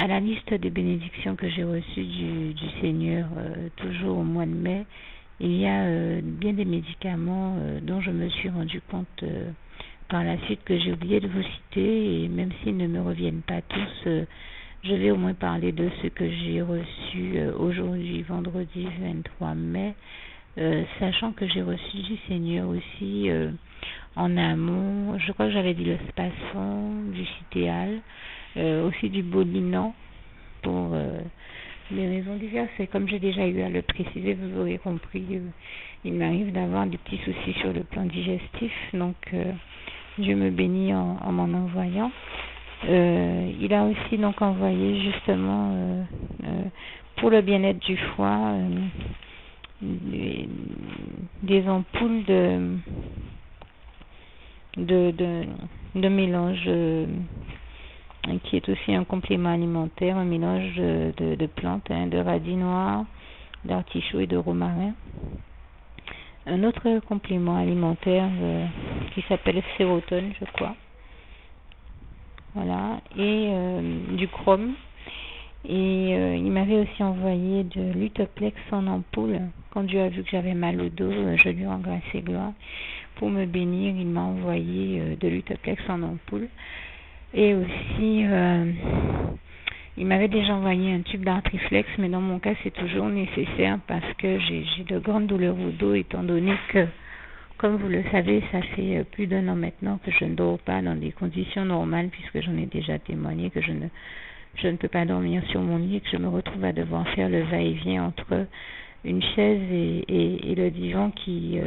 à la liste des bénédictions que j'ai reçues du Seigneur, toujours au mois de mai, il y a bien des médicaments dont je me suis rendu compte par la suite que j'ai oublié de vous citer, et même s'ils ne me reviennent pas tous, je vais au moins parler de ce que j'ai reçu aujourd'hui, vendredi 23 mai, sachant que j'ai reçu du Seigneur aussi en amont, je crois que j'avais dit le spasson, du citéal, aussi du bolinan, pour des raisons diverses. Et comme j'ai déjà eu à le préciser, vous aurez compris, il m'arrive d'avoir des petits soucis sur le plan digestif, donc Dieu me bénit en m'en envoyant. Il a aussi donc envoyé justement pour le bien-être du foie des ampoules de mélange qui est aussi un complément alimentaire, un mélange de plantes, de radis noirs, d'artichaut et de romarin. Un autre complément alimentaire qui s'appelle sérotone, je crois. Voilà, et du chrome. Et il m'avait aussi envoyé de l'Utoplex en ampoule. Quand Dieu a vu que j'avais mal au dos, je lui rends grâce et gloire. Pour me bénir, il m'a envoyé de l'Utoplex en ampoule. Et aussi, il m'avait déjà envoyé un tube d'artriflex, mais dans mon cas, c'est toujours nécessaire parce que j'ai de grandes douleurs au dos, étant donné que, comme vous le savez, ça fait plus d'1 an maintenant que je ne dors pas dans des conditions normales, puisque j'en ai déjà témoigné que je ne peux pas dormir sur mon lit et que je me retrouve à devoir faire le va-et-vient entre une chaise et le divan qui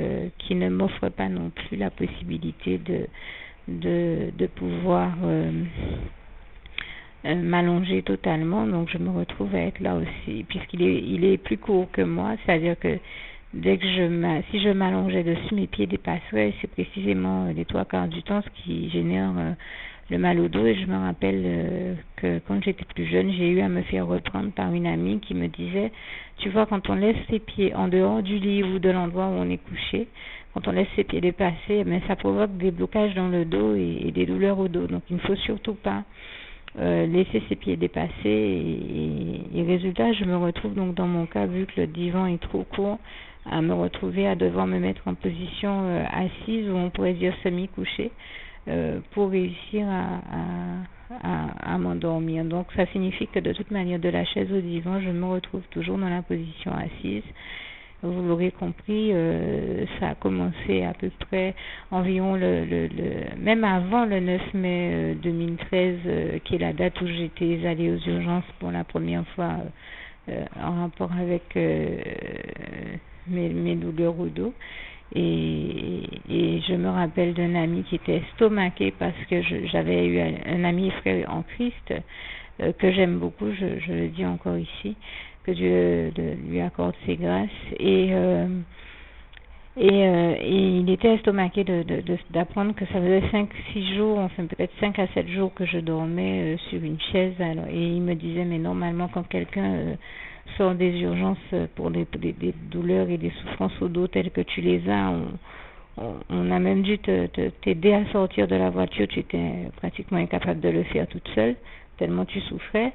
ne m'offre pas non plus la possibilité de pouvoir m'allonger totalement. Donc je me retrouve à être là aussi, puisqu'il est plus court que moi, c'est-à-dire que dès que si je m'allongeais dessus, mes pieds dépasseraient. C'est précisément les 3/4 du temps ce qui génère le mal au dos. Et je me rappelle que quand j'étais plus jeune, j'ai eu à me faire reprendre par une amie qui me disait, tu vois, quand on laisse ses pieds en dehors du lit ou de l'endroit où on est couché, quand on laisse ses pieds dépasser, ça provoque des blocages dans le dos et des douleurs au dos. Donc il ne faut surtout pas laisser ses pieds dépasser, et résultat, je me retrouve donc dans mon cas, vu que le divan est trop court, à me retrouver à devoir me mettre en position assise, ou on pourrait dire semi-couchée, pour réussir à m'endormir. Donc ça signifie que de toute manière, de la chaise au divan, je me retrouve toujours dans la position assise. Vous l'aurez compris, ça a commencé à peu près environ même avant le 9 mai 2013, qui est la date où j'étais allée aux urgences pour la première fois en rapport avec mes douleurs au dos. Et je me rappelle d'un ami qui était estomaqué parce que j'avais eu un ami frère en Christ que j'aime beaucoup, je le dis encore ici, que Dieu lui accorde ses grâces, et il était estomaqué d'apprendre que ça faisait 5-6 jours, enfin peut-être 5 à 7 jours que je dormais sur une chaise. Alors, et il me disait, mais normalement quand quelqu'un sort des urgences pour des douleurs et des souffrances au dos telles que tu les as, on a même dû t'aider à sortir de la voiture, tu étais pratiquement incapable de le faire toute seule, tellement tu souffrais.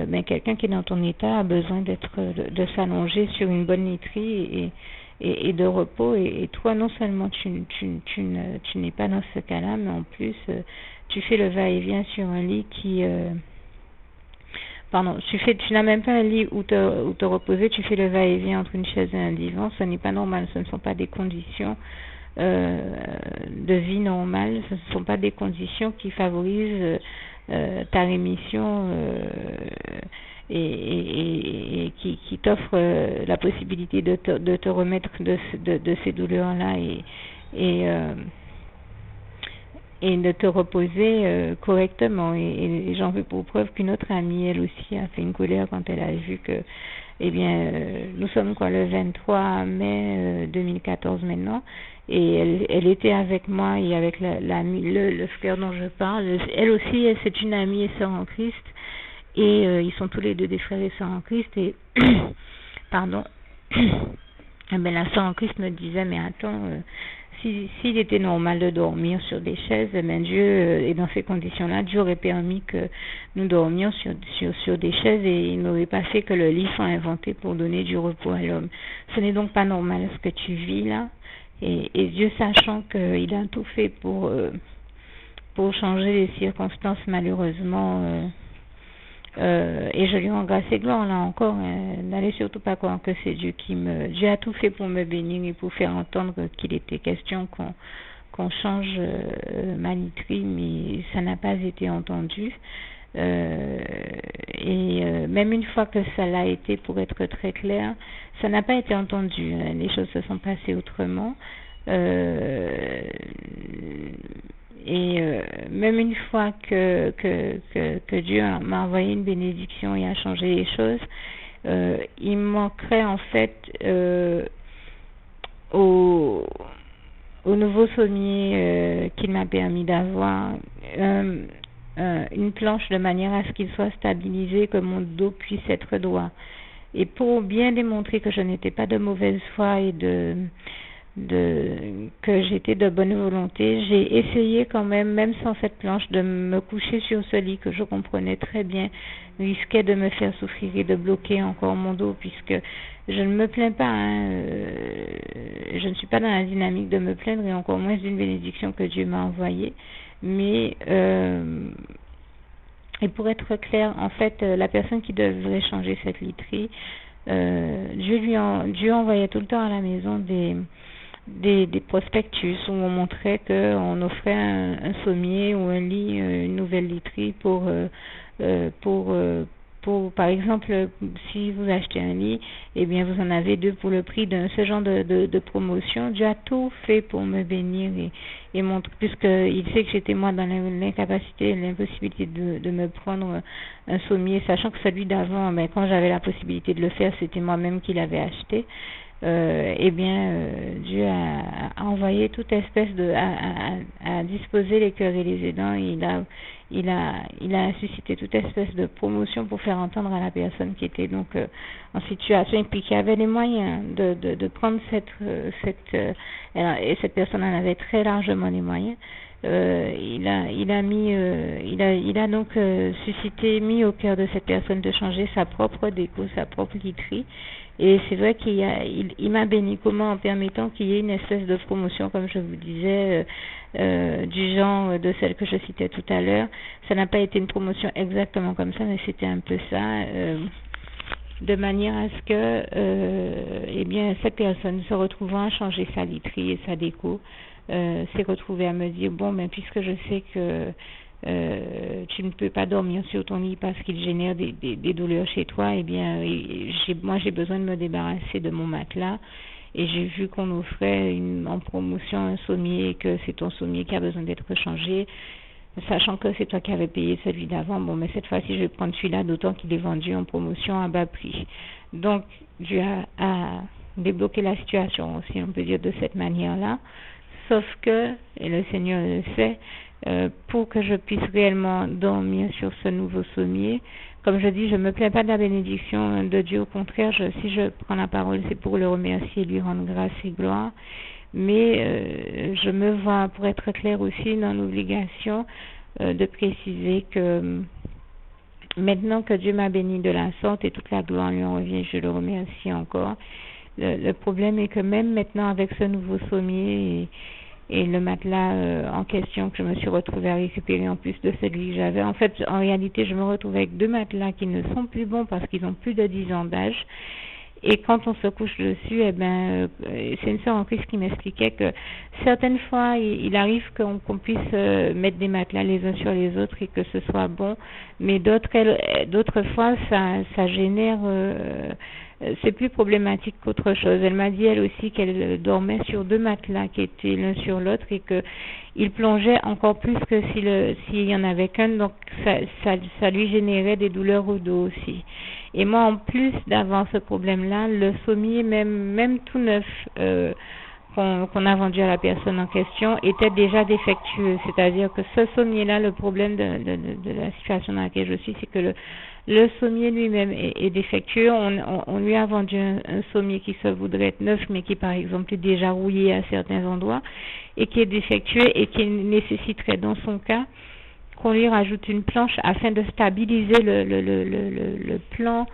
Mais quelqu'un qui est dans ton état a besoin de s'allonger sur une bonne literie et de repos, et toi non seulement tu n'es pas dans ce cas-là, mais en plus tu fais le va-et-vient sur un lit qui tu n'as même pas un lit où te reposer, tu fais le va-et-vient entre une chaise et un divan. Ce n'est pas normal, ce ne sont pas des conditions de vie normale, ce ne sont pas des conditions qui favorisent ta rémission et qui t'offre la possibilité de te remettre de ces douleurs-là et de te reposer correctement. Et j'en veux pour preuve qu'une autre amie, elle aussi, a fait une colère quand elle a vu que, nous sommes le 23 mai 2014 maintenant, et elle était avec moi et avec le frère dont je parle. Elle aussi, c'est une amie et sœur en Christ, et ils sont tous les deux des frères et sœurs en Christ, et pardon. La sœur en Christ me disait, mais attends, s'il était normal de dormir sur des chaises, eh bien Dieu, et dans ces conditions-là, Dieu aurait permis que nous dormions sur des chaises et il n'aurait pas fait que le lit soit inventé pour donner du repos à l'homme. Ce n'est donc pas normal ce que tu vis là. Et Dieu, sachant qu'il a tout fait pour changer les circonstances, malheureusement, et je lui rends grâce et gloire là encore. N'allez surtout pas croire que c'est Dieu a tout fait pour me bénir et pour faire entendre qu'il était question qu'on change ma literie, mais ça n'a pas été entendu. Même une fois que ça l'a été, pour être très clair, ça n'a pas été entendu. Les choses se sont passées autrement. Même une fois que Dieu m'a envoyé une bénédiction et a changé les choses, il manquerait en fait au nouveau sommier qu'il m'a permis d'avoir une planche de manière à ce qu'il soit stabilisé, que mon dos puisse être droit. Et pour bien démontrer que je n'étais pas de mauvaise foi et que j'étais de bonne volonté, j'ai essayé quand même sans cette planche, de me coucher sur ce lit que je comprenais très bien risquait de me faire souffrir et de bloquer encore mon dos, puisque je ne me plains pas, je ne suis pas dans la dynamique de me plaindre, et encore moins d'une bénédiction que Dieu m'a envoyée. Mais et pour être clair, en fait, la personne qui devrait changer cette literie, Dieu envoyait tout le temps à la maison des prospectus où on montrait qu'on offrait un sommier ou un lit, une nouvelle literie pour par exemple, si vous achetez un lit, eh bien vous en avez 2 pour le prix ce genre de promotion. Dieu a tout fait pour me bénir et montrer, puisqu'il sait que j'étais moi dans l'incapacité, l'impossibilité de me prendre un sommier, sachant que celui d'avant, mais quand j'avais la possibilité de le faire, c'était moi-même qui l'avais acheté. Dieu a envoyé toute espèce à disposer les cœurs et les aidants. Il a suscité toute espèce de promotion pour faire entendre à la personne qui était donc en situation et puis qui avait les moyens de prendre et cette personne en avait très largement les moyens. Il a donc mis au cœur de cette personne de changer sa propre déco, sa propre literie. Et c'est vrai qu'il m'a béni comment, en permettant qu'il y ait une espèce de promotion, comme je vous disais, du genre de celle que je citais tout à l'heure. Ça n'a pas été une promotion exactement comme ça, mais c'était un peu ça, de manière à ce que cette personne, se retrouvant à changer sa literie et sa déco, s'est retrouvée à me dire, bon, mais puisque je sais que tu ne peux pas dormir sur ton lit parce qu'il génère des douleurs chez toi, eh bien, moi j'ai besoin de me débarrasser de mon matelas, et j'ai vu qu'on offrait en promotion un sommier et que c'est ton sommier qui a besoin d'être changé, sachant que c'est toi qui avais payé celui d'avant. Bon, mais cette fois-ci je vais prendre celui-là, d'autant qu'il est vendu en promotion à bas prix. Donc Dieu a débloqué la situation, si on peut dire de cette manière-là, sauf que, et le Seigneur le sait, pour que je puisse réellement dormir sur ce nouveau sommier, comme je dis, je ne me plains pas de la bénédiction de Dieu, au contraire, si je prends la parole, c'est pour le remercier et lui rendre grâce et gloire, mais je me vois, pour être clair aussi, dans l'obligation de préciser que maintenant que Dieu m'a béni de la sorte, et toute la gloire lui en revient, je le remercie encore. Le problème est que même maintenant, avec ce nouveau sommier et le matelas en question que je me suis retrouvée à récupérer en plus de celui que j'avais. En fait, en réalité, je me retrouve avec 2 matelas qui ne sont plus bons parce qu'ils ont plus de 10 ans d'âge. Et quand on se couche dessus, c'est une sœur en Christ qui m'expliquait que certaines fois, il arrive qu'on puisse mettre des matelas les uns sur les autres et que ce soit bon, mais d'autres fois, ça génère... c'est plus problématique qu'autre chose. Elle m'a dit elle aussi qu'elle dormait sur 2 matelas qui étaient l'un sur l'autre et que il plongeait encore plus que s'il y en avait qu'un, donc ça lui générait des douleurs au dos aussi. Et moi, en plus d'avoir ce problème-là, le sommier, même tout neuf, qu'on a vendu à la personne en question, était déjà défectueux. C'est-à-dire que ce sommier-là, le problème de la situation dans laquelle je suis, c'est que Le sommier lui-même est défectueux. On lui a vendu un sommier qui se voudrait être neuf, mais qui par exemple est déjà rouillé à certains endroits et qui est défectueux et qui nécessiterait dans son cas qu'on lui rajoute une planche afin de stabiliser le plan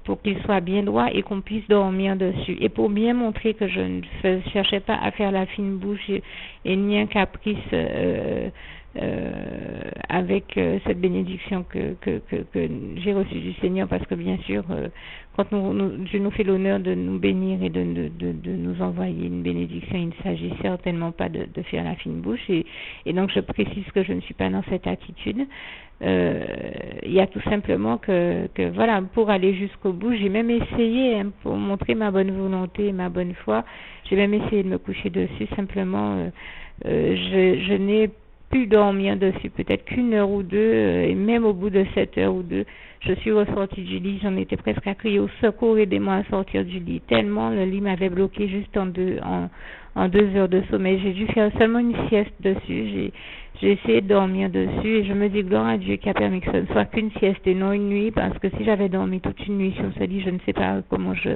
pour qu'il soit bien droit et qu'on puisse dormir dessus. Et pour bien montrer que je ne cherchais pas à faire la fine bouche et ni un caprice avec cette bénédiction que j'ai reçue du Seigneur, parce que bien sûr, quand Dieu nous fait l'honneur de nous bénir et de nous envoyer une bénédiction, il ne s'agit certainement pas de faire la fine bouche, et donc je précise que je ne suis pas dans cette attitude. Il y a tout simplement que voilà, pour aller jusqu'au bout, j'ai même essayé, pour montrer ma bonne volonté et ma bonne foi, j'ai même essayé de me coucher dessus, simplement je n'ai pu dormir dessus peut-être qu'une heure ou deux, et même au bout de 7 heures ou deux, je suis ressortie du lit, j'en étais presque à crier au secours, aidez-moi à sortir du lit, tellement le lit m'avait bloqué juste en 2 heures de sommeil. J'ai dû faire seulement une sieste dessus, j'ai essayé de dormir dessus, et je me dis gloire à Dieu qui a permis que ce ne soit qu'une sieste et non une nuit, parce que si j'avais dormi toute une nuit sur ce lit, je ne sais pas comment je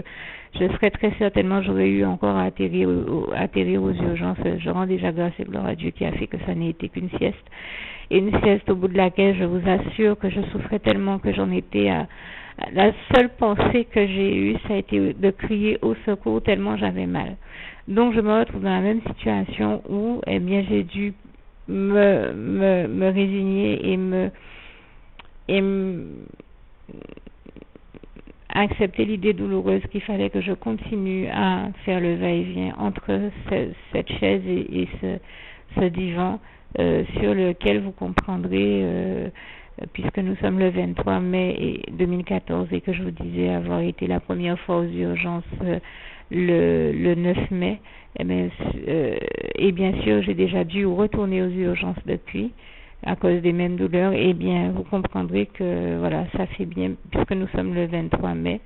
serais très certainement, j'aurais eu encore à atterrir aux urgences. Je rends déjà grâce et gloire à Dieu qui a fait que ça n'ait été qu'une sieste. Et une sieste au bout de laquelle je vous assure que je souffrais tellement que j'en étais à la seule pensée que j'ai eue, ça a été de crier au secours tellement j'avais mal. Donc je me retrouve dans la même situation où, eh bien, j'ai dû me résigner et accepter l'idée douloureuse qu'il fallait que je continue à faire le va-et-vient entre cette chaise et ce divan sur lequel vous comprendrez, puisque nous sommes le 23 mai 2014 et que je vous disais avoir été la première fois aux urgences le 9 mai, et bien sûr j'ai déjà dû retourner aux urgences depuis à cause des mêmes douleurs, et bien vous comprendrez que voilà, ça fait bien, puisque nous sommes le 23 mai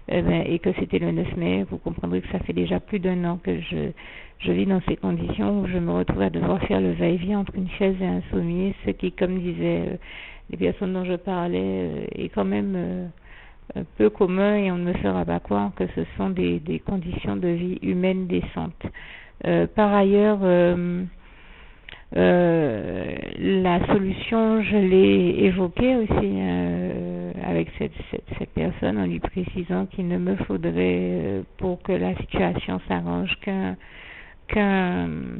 et que c'était le 9 mai, vous comprendrez que ça fait déjà plus d'1 an que je vis dans ces conditions où je me retrouve à devoir faire le va-et-vient entre une chaise et un sommier, ce qui, comme disaient les personnes dont je parlais, est quand même peu commun, et on ne me fera pas croire que ce sont des conditions de vie humaines décentes. Par ailleurs, la solution, je l'ai évoquée aussi avec cette personne, en lui précisant qu'il ne me faudrait, pour que la situation s'arrange, qu'une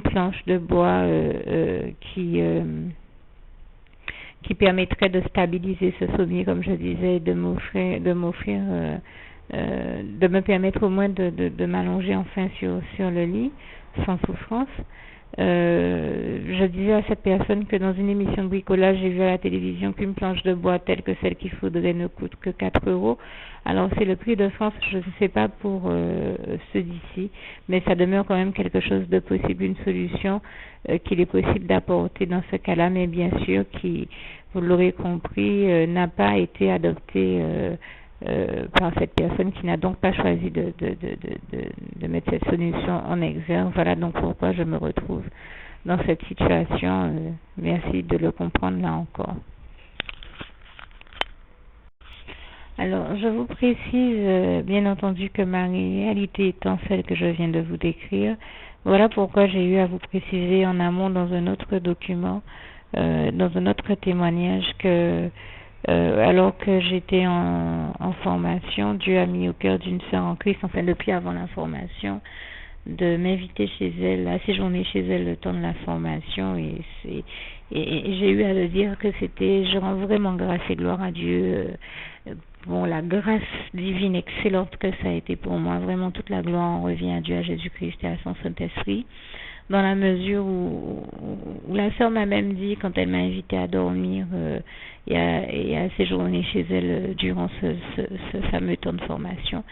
planche de bois qui permettrait de stabiliser ce sommier, comme je disais, de me permettre au moins de m'allonger enfin sur le lit sans souffrance. Je disais à cette personne que dans une émission de bricolage, j'ai vu à la télévision qu'une planche de bois telle que celle qu'il faudrait ne coûte que 4 euros. Alors c'est le prix de France, je ne sais pas pour ceux d'ici, mais ça demeure quand même quelque chose de possible, une solution qu'il est possible d'apporter dans ce cas-là, mais bien sûr qui, vous l'aurez compris, n'a pas été adoptée par cette personne, qui n'a donc pas choisi de mettre cette solution en exergue. Voilà donc pourquoi je me retrouve dans cette situation. Merci de le comprendre là encore. Alors, je vous précise, bien entendu, que ma réalité étant celle que je viens de vous décrire, voilà pourquoi j'ai eu à vous préciser en amont dans un autre document, dans un autre témoignage, que alors que j'étais en formation, Dieu a mis au cœur d'une sœur en Christ, enfin depuis avant la formation, de m'inviter chez elle, à séjourner chez elle le temps de la formation, et j'ai eu à le dire que c'était, je rends vraiment grâce et gloire à Dieu, la grâce divine excellente que ça a été pour moi, vraiment toute la gloire en revient à Dieu, à Jésus-Christ et à son Saint-Esprit, dans la mesure où la sœur m'a même dit, quand elle m'a invité à dormir et à séjourner chez elle durant ce fameux temps de formation,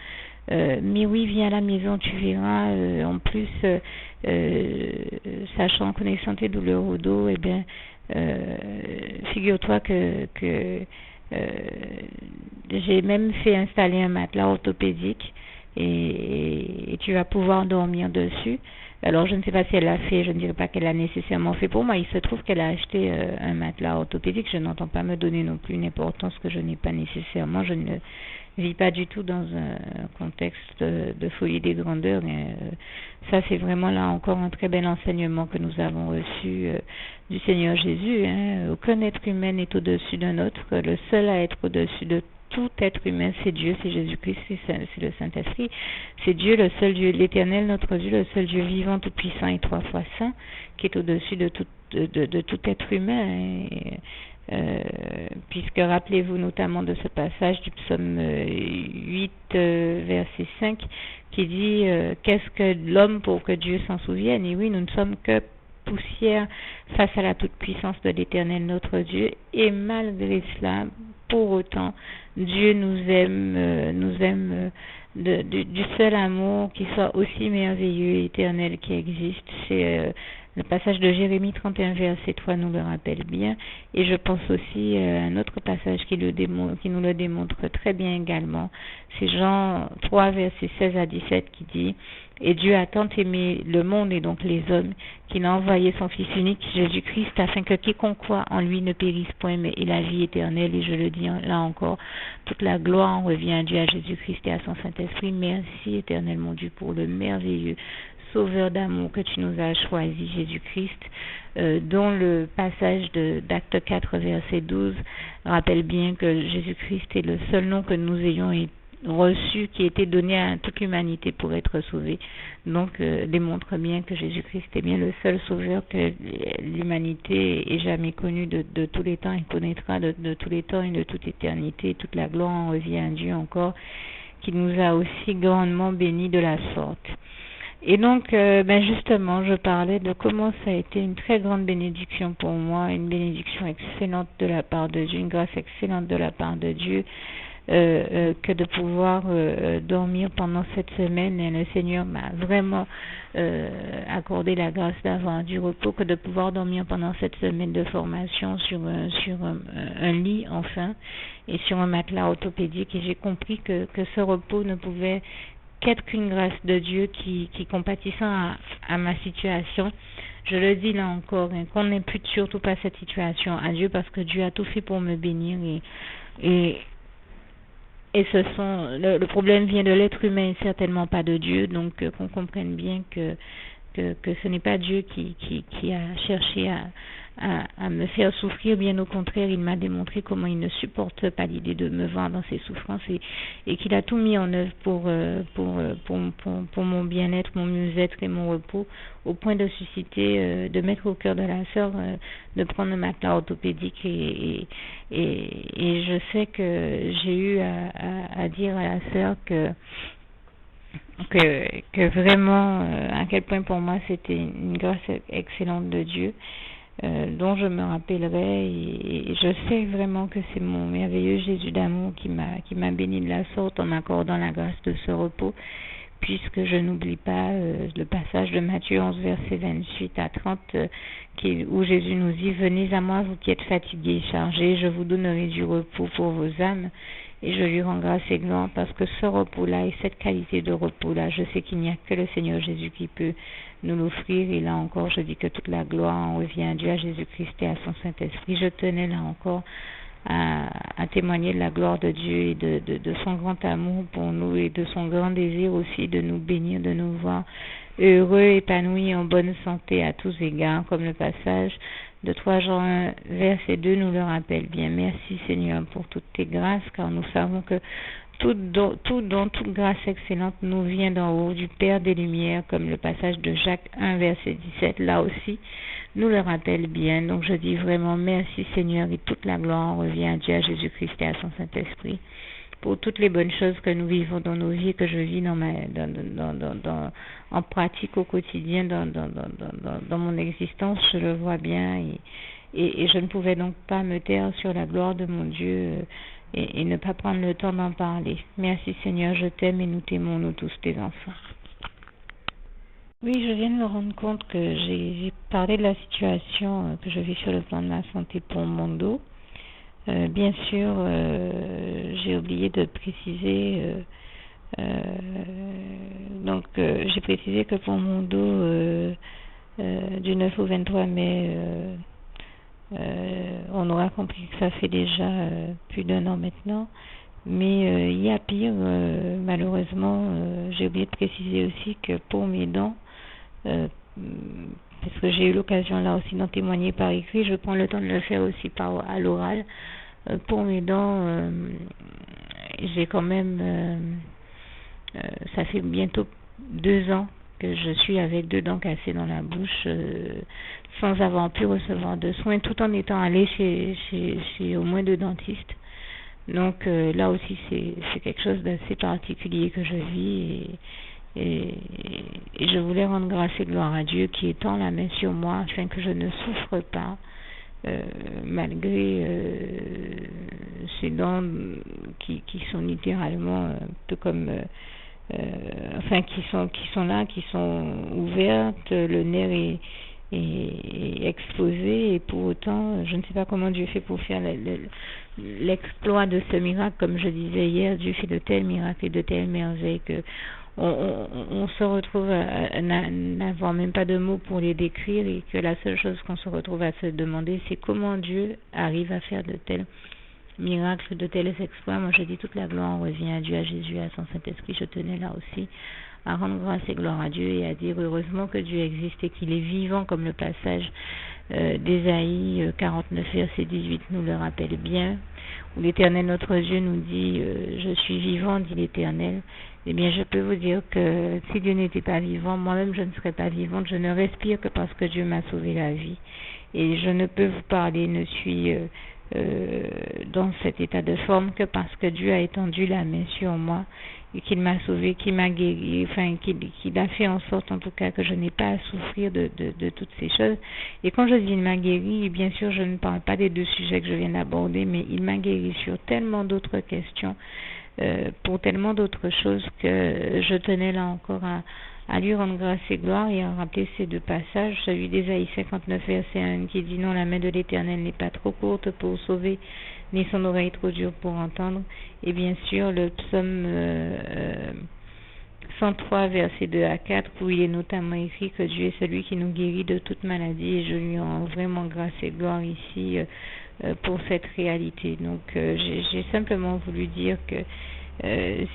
mais oui, viens à la maison, tu verras. En plus, sachant, connaissant tes douleurs au dos, eh bien, figure-toi que j'ai même fait installer un matelas orthopédique et tu vas pouvoir dormir dessus. Alors, je ne sais pas si elle l'a fait, je ne dirais pas qu'elle l'a nécessairement fait pour moi. Il se trouve qu'elle a acheté un matelas orthopédique. Je n'entends pas me donner non plus une importance que je n'ai pas nécessairement. Je ne vis pas du tout dans un contexte de folie des grandeurs. Et, ça, c'est vraiment là encore un très bel enseignement que nous avons reçu du Seigneur Jésus. Aucun être humain n'est au-dessus d'un autre. Le seul à être au-dessus de tout être humain, c'est Dieu, c'est Jésus-Christ, c'est le Saint-Esprit. C'est Dieu, le seul Dieu, l'Éternel, notre Dieu, le seul Dieu vivant, tout-puissant et trois fois saint, qui est au-dessus de tout être humain. Puisque rappelez-vous notamment de ce passage du psaume 8, verset 5, qui dit qu'est-ce que l'homme pour que Dieu s'en souvienne? Et oui, nous ne sommes que poussière face à la toute-puissance de l'Éternel notre Dieu, et malgré cela, pour autant, Dieu nous aime du seul amour qui soit aussi merveilleux et éternel qui existe. C'est le passage de Jérémie 31, verset 3 nous le rappelle bien, et je pense aussi à un autre passage qui nous le démontre très bien également. C'est Jean 3, verset 16 à 17 qui dit: et Dieu a tant aimé le monde et donc les hommes qu'il a envoyé son Fils unique Jésus-Christ afin que quiconque croit en lui ne périsse point mais ait la vie éternelle. Et je le dis là encore, toute la gloire en revient à Dieu, à Jésus-Christ et à son Saint-Esprit. Merci éternel mon Dieu pour le merveilleux Sauveur d'amour que tu nous as choisi, Jésus-Christ, dont le passage d'Acte 4 verset 12 rappelle bien que Jésus-Christ est le seul nom que nous ayons reçu, qui a été donné à toute l'humanité pour être sauvé. Donc démontre bien que Jésus-Christ est bien le seul sauveur que l'humanité ait jamais connu de tous les temps et connaîtra de tous les temps et de toute éternité. Toute la gloire en revient à Dieu encore, qui nous a aussi grandement bénis de la sorte. Et donc, justement, je parlais de comment ça a été une très grande bénédiction pour moi, une bénédiction excellente de la part de Dieu, une grâce excellente de la part de Dieu, que de pouvoir dormir pendant cette semaine. Et le Seigneur m'a vraiment accordé la grâce d'avoir du repos, que de pouvoir dormir pendant cette semaine de formation sur un lit, enfin, et sur un matelas orthopédique. Et j'ai compris que ce repos ne pouvait qu'être qu'une grâce de Dieu qui compatissant à ma situation. Je le dis là encore, qu'on n'impute surtout pas cette situation à Dieu, parce que Dieu a tout fait pour me bénir, et le problème vient de l'être humain et certainement pas de Dieu. Donc qu'on comprenne bien que ce n'est pas Dieu qui a cherché à me faire souffrir. Bien au contraire, il m'a démontré comment il ne supporte pas l'idée de me voir dans ses souffrances, et qu'il a tout mis en œuvre pour mon bien-être, mon mieux-être et mon repos, au point de susciter, de mettre au cœur de la sœur de prendre un matelas orthopédique, et je sais que j'ai eu à dire à la sœur que vraiment à quel point pour moi c'était une grâce excellente de Dieu, dont je me rappellerai, et je sais vraiment que c'est mon merveilleux Jésus d'amour qui m'a béni de la sorte en m'accordant la grâce de ce repos, puisque je n'oublie pas le passage de Matthieu 11 verset 28 à 30 où Jésus nous dit: venez à moi vous qui êtes fatigués et chargés, je vous donnerai du repos pour vos âmes. Et je lui rends grâce et gloire, parce que ce repos-là et cette qualité de repos-là, je sais qu'il n'y a que le Seigneur Jésus qui peut nous l'offrir. Et là encore, je dis que toute la gloire en revient à Dieu, à Jésus-Christ et à son Saint-Esprit. Je tenais là encore à témoigner de la gloire de Dieu et de son grand amour pour nous, et de son grand désir aussi de nous bénir, de nous voir heureux, épanouis, en bonne santé à tous égards, comme le passage de 3 Jean 1, verset 2 nous le rappelle bien. Merci Seigneur pour toutes tes grâces, car nous savons que tout don, toute grâce excellente nous vient d'en haut, du Père des Lumières, comme le passage de Jacques 1, verset 17, là aussi, nous le rappelle bien. Donc je dis vraiment merci Seigneur, et toute la gloire revient à Dieu, à Jésus-Christ et à son Saint-Esprit, pour toutes les bonnes choses que nous vivons dans nos vies, que je vis en pratique au quotidien, dans mon existence. Je le vois bien, et je ne pouvais donc pas me taire sur la gloire de mon Dieu, et ne pas prendre le temps d'en parler. Merci Seigneur, je t'aime, et nous t'aimons, nous tous tes enfants. Oui, je viens de me rendre compte que j'ai parlé de la situation que je vis sur le plan de la santé pour mon dos. Bien sûr, j'ai oublié de préciser J'ai précisé que pour mon dos, du 9 au 23 mai, on aura compris que ça fait déjà plus d'1 an maintenant. Mais il y a pire, malheureusement, j'ai oublié de préciser aussi que pour mes dents, parce que j'ai eu l'occasion là aussi d'en témoigner par écrit, je prends le temps de le faire aussi à l'oral. Pour mes dents, j'ai quand même, ça fait bientôt 2 ans que je suis avec 2 dents cassées dans la bouche, sans avoir pu recevoir de soins, tout en étant allée chez au moins 2 dentistes. Donc là aussi, c'est quelque chose d'assez particulier que je vis, et je voulais rendre grâce et gloire à Dieu qui étend la main sur moi afin que je ne souffre pas, malgré ces dents qui sont littéralement un peu comme enfin qui sont là, qui sont ouvertes, le nerf est exposé, et pour autant je ne sais pas comment Dieu fait pour faire l'exploit de ce miracle. Comme je disais hier, Dieu fait de tels miracles et de telles merveilles que on se retrouve à n'avoir même pas de mots pour les décrire, et que la seule chose qu'on se retrouve à se demander, c'est comment Dieu arrive à faire de tels miracles, de tels exploits. Moi, je dis toute la gloire revient à Dieu, à Jésus, à son Saint-Esprit. Je tenais là aussi à rendre grâce et gloire à Dieu, et à dire heureusement que Dieu existe et qu'il est vivant, comme le passage d'Ésaïe 49 verset 18 nous le rappelle bien, où l'Éternel notre Dieu nous dit je suis vivant, dit l'Éternel. Eh bien, je peux vous dire que si Dieu n'était pas vivant, moi-même je ne serais pas vivante. Je ne respire que parce que Dieu m'a sauvé la vie, et je ne peux vous parler, ne suis dans cet état de forme que parce que Dieu a étendu la main sur moi et qu'il m'a sauvé, qu'il m'a guéri, enfin qu'il a fait en sorte en tout cas que je n'ai pas à souffrir de toutes ces choses. Et quand je dis il m'a guéri, bien sûr je ne parle pas des 2 sujets que je viens d'aborder, mais il m'a guéri sur tellement d'autres questions, pour tellement d'autres choses, que je tenais là encore à lui rendre grâce et gloire, et à rappeler ces 2 passages, celui d'Ésaïe 59 verset 1 qui dit non, la main de l'Éternel n'est pas trop courte pour sauver, ni son oreille trop dure pour entendre, et bien sûr le psaume 103 verset 2 à 4 où il est notamment écrit que Dieu est celui qui nous guérit de toute maladie, et je lui rends vraiment grâce et gloire ici pour cette réalité. Donc j'ai simplement voulu dire que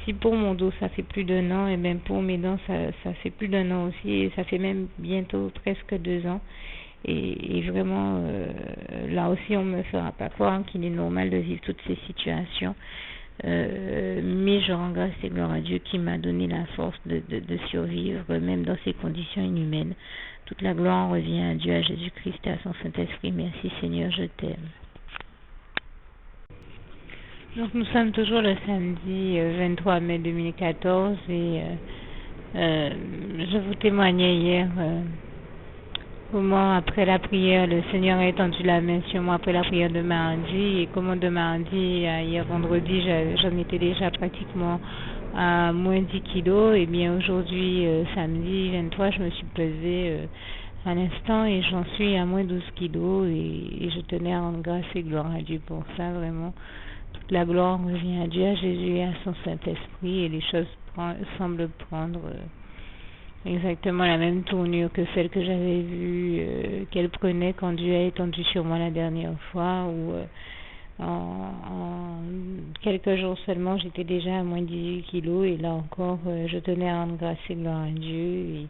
si pour mon dos ça fait plus d'1 an, et même pour mes dents ça fait plus d'1 an aussi, et ça fait même bientôt presque 2 ans, et vraiment là aussi on me fera pas croire qu'il est normal de vivre toutes ces situations, mais je rends grâce et gloire à Dieu qui m'a donné la force de survivre même dans ces conditions inhumaines. Toute la gloire revient à Dieu, à Jésus-Christ et à son Saint-Esprit. Merci Seigneur, je t'aime. Donc nous sommes toujours le samedi 23 mai 2014, et je vous témoignais hier comment après la prière, le Seigneur a étendu la main sur moi après la prière de mardi, et comment de mardi à hier vendredi, j'en étais déjà pratiquement à moins 10 kilos, et bien aujourd'hui, samedi 23, je me suis pesée à l'instant, et j'en suis à moins 12 kilos, et je tenais à rendre grâce et gloire à Dieu pour ça, vraiment. Toute la gloire revient à Dieu, à Jésus et à son Saint-Esprit, et les choses semblent prendre exactement la même tournure que celle que j'avais vue qu'elle prenait quand Dieu a étendu sur moi la dernière fois, où en quelques jours seulement j'étais déjà à moins 18 kilos, et là encore je tenais à rendre grâce et gloire à Dieu,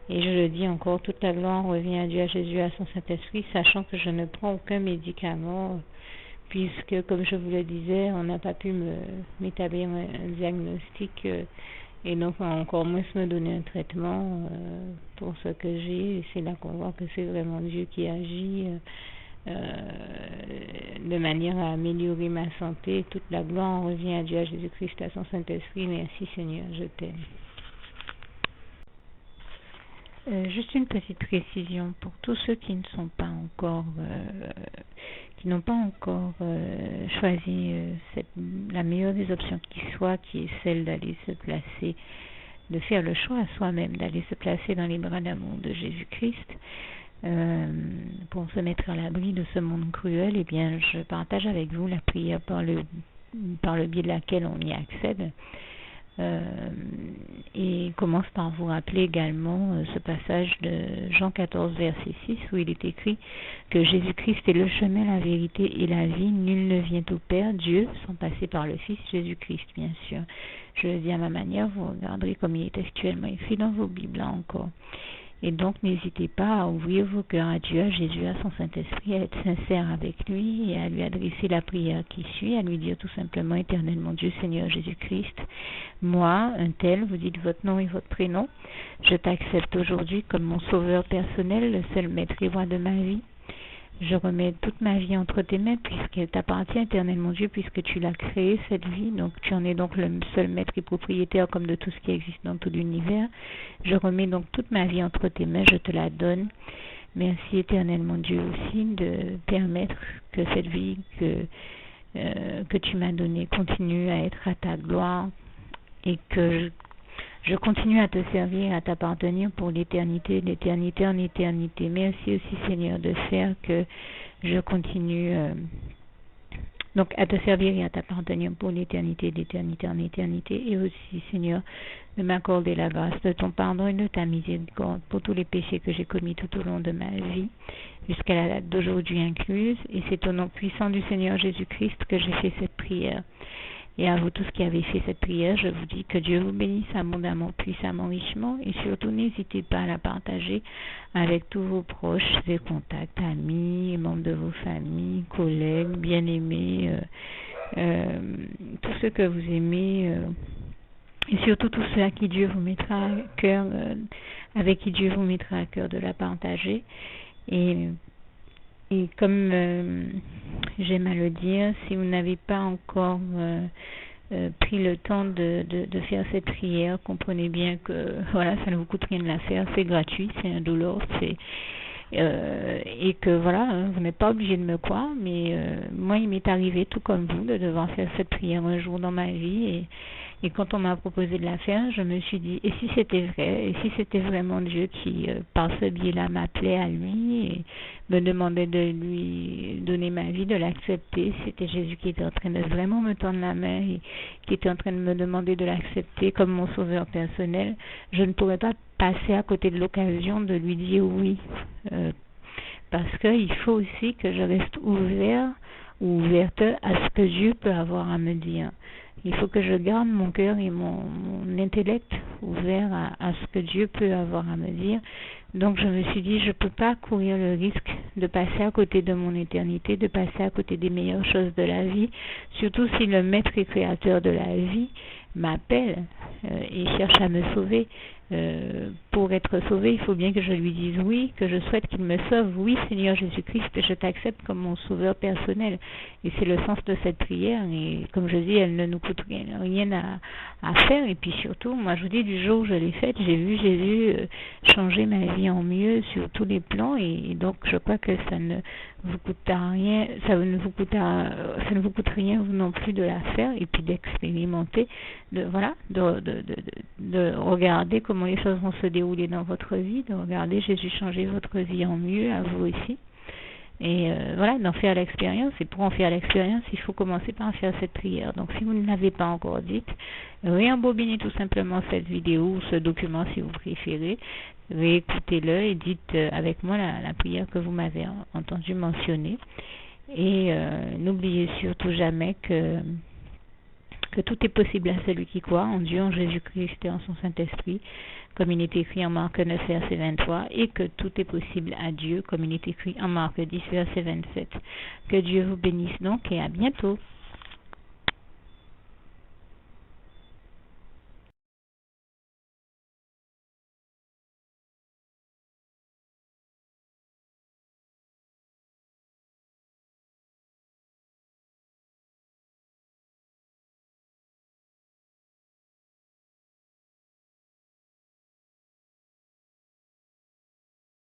et je le dis encore, toute la gloire revient à Dieu, à Jésus, à son Saint-Esprit, sachant que je ne prends aucun médicament, puisque, comme je vous le disais, on n'a pas pu m'établir un diagnostic, et donc encore moins me donner un traitement pour ce que j'ai. Et c'est là qu'on voit que c'est vraiment Dieu qui agit de manière à améliorer ma santé. Toute la gloire revient à Dieu, à Jésus-Christ, à son Saint-Esprit. Merci Seigneur, je t'aime. Juste une petite précision pour tous ceux qui ne sont pas encore, qui n'ont pas encore choisi la meilleure des options qui soit, qui est celle d'aller se placer, de faire le choix à soi-même, d'aller se placer dans les bras d'amour de Jésus-Christ, pour se mettre à l'abri de ce monde cruel. Eh bien, je partage avec vous la prière par le biais de laquelle on y accède. Euh, et commence par vous rappeler également ce passage de Jean 14, verset 6, où il est écrit que Jésus-Christ est le chemin, la vérité et la vie. Nul ne vient au Père, Dieu, sans passer par le Fils Jésus-Christ, bien sûr. Je le dis à ma manière, vous regarderez comme il est actuellement écrit dans vos Bibles là encore. Et donc, n'hésitez pas à ouvrir vos cœurs à Dieu, à Jésus, à son Saint-Esprit, à être sincère avec lui et à lui adresser la prière qui suit, à lui dire tout simplement, Éternel mon Dieu, Seigneur Jésus-Christ, moi, un tel, vous dites votre nom et votre prénom, je t'accepte aujourd'hui comme mon sauveur personnel, le seul maître et roi de ma vie. Je remets toute ma vie entre tes mains puisqu'elle t'appartient, Éternel mon Dieu, puisque tu l'as créée, cette vie. Donc tu en es donc le seul maître et propriétaire comme de tout ce qui existe dans tout l'univers. Je remets donc toute ma vie entre tes mains, je te la donne. Merci, Éternel mon Dieu, aussi de permettre que cette vie que tu m'as donnée continue à être à ta gloire et que je continue à te servir, à t'appartenir pour l'éternité, d'éternité en éternité. Merci aussi, Seigneur, de faire que je continue donc à te servir et à t'appartenir pour l'éternité, d'éternité en éternité. Et aussi, Seigneur, de m'accorder la grâce de ton pardon et de ta miséricorde pour tous les péchés que j'ai commis tout au long de ma vie, jusqu'à la date d'aujourd'hui incluse. Et c'est au nom puissant du Seigneur Jésus-Christ que j'ai fait cette prière. Et à vous tous qui avez fait cette prière, je vous dis que Dieu vous bénisse abondamment, puissamment, richement. Et surtout, n'hésitez pas à la partager avec tous vos proches et contacts, amis, membres de vos familles, collègues, bien-aimés, tous ceux que vous aimez, et surtout tous ceux à qui Dieu vous mettra à cœur, avec qui Dieu vous mettra à cœur de la partager. Et comme j'aime à le dire, si vous n'avez pas encore pris le temps de faire cette prière, comprenez bien que voilà, ça ne vous coûte rien de la faire, c'est gratuit, c'est indolore, et que voilà, vous n'êtes pas obligé de me croire, mais moi il m'est arrivé tout comme vous de devoir faire cette prière un jour dans ma vie, et quand on m'a proposé de la faire, je me suis dit, et si c'était vrai, et si c'était vraiment Dieu qui, par ce biais-là, m'appelait à lui et me demandait de lui donner ma vie, de l'accepter, c'était Jésus qui était en train de vraiment me tendre la main et qui était en train de me demander de l'accepter comme mon sauveur personnel, je ne pourrais pas passer à côté de l'occasion de lui dire oui, parce qu'il faut aussi que je reste ouvert ou ouverte à ce que Dieu peut avoir à me dire. Il faut que je garde mon cœur et mon intellect ouvert à ce que Dieu peut avoir à me dire. Donc je me suis dit, je ne peux pas courir le risque de passer à côté de mon éternité, de passer à côté des meilleures choses de la vie, surtout si le maître et créateur de la vie m'appelle et cherche à me sauver. Pour être sauvé, il faut bien que je lui dise oui, que je souhaite qu'il me sauve. Oui, Seigneur Jésus-Christ, je t'accepte comme mon sauveur personnel. Et c'est le sens de cette prière. Et comme je dis, elle ne nous coûte rien à faire. Et puis surtout, moi je vous dis, du jour où je l'ai faite, j'ai vu Jésus changer ma vie en mieux sur tous les plans. Et donc je crois que ça ne vous coûte rien, ça ne vous coûte rien vous non plus de la faire et puis d'expérimenter, de regarder comment les choses vont se dérouler dans votre vie, de regarder Jésus changer votre vie en mieux, à vous aussi. Et voilà, d'en faire l'expérience. Et pour en faire l'expérience, il faut commencer par faire cette prière. Donc si vous ne l'avez pas encore dite, réembobinez tout simplement cette vidéo ou ce document si vous préférez, réécoutez-le et dites avec moi la prière que vous m'avez entendu mentionner. Et n'oubliez surtout jamais que tout est possible à celui qui croit en Dieu, en Jésus-Christ et en son Saint-Esprit, comme il est écrit en Marc 9, verset 23, et que tout est possible à Dieu, comme il est écrit en Marc 10, verset 27. Que Dieu vous bénisse donc et à bientôt.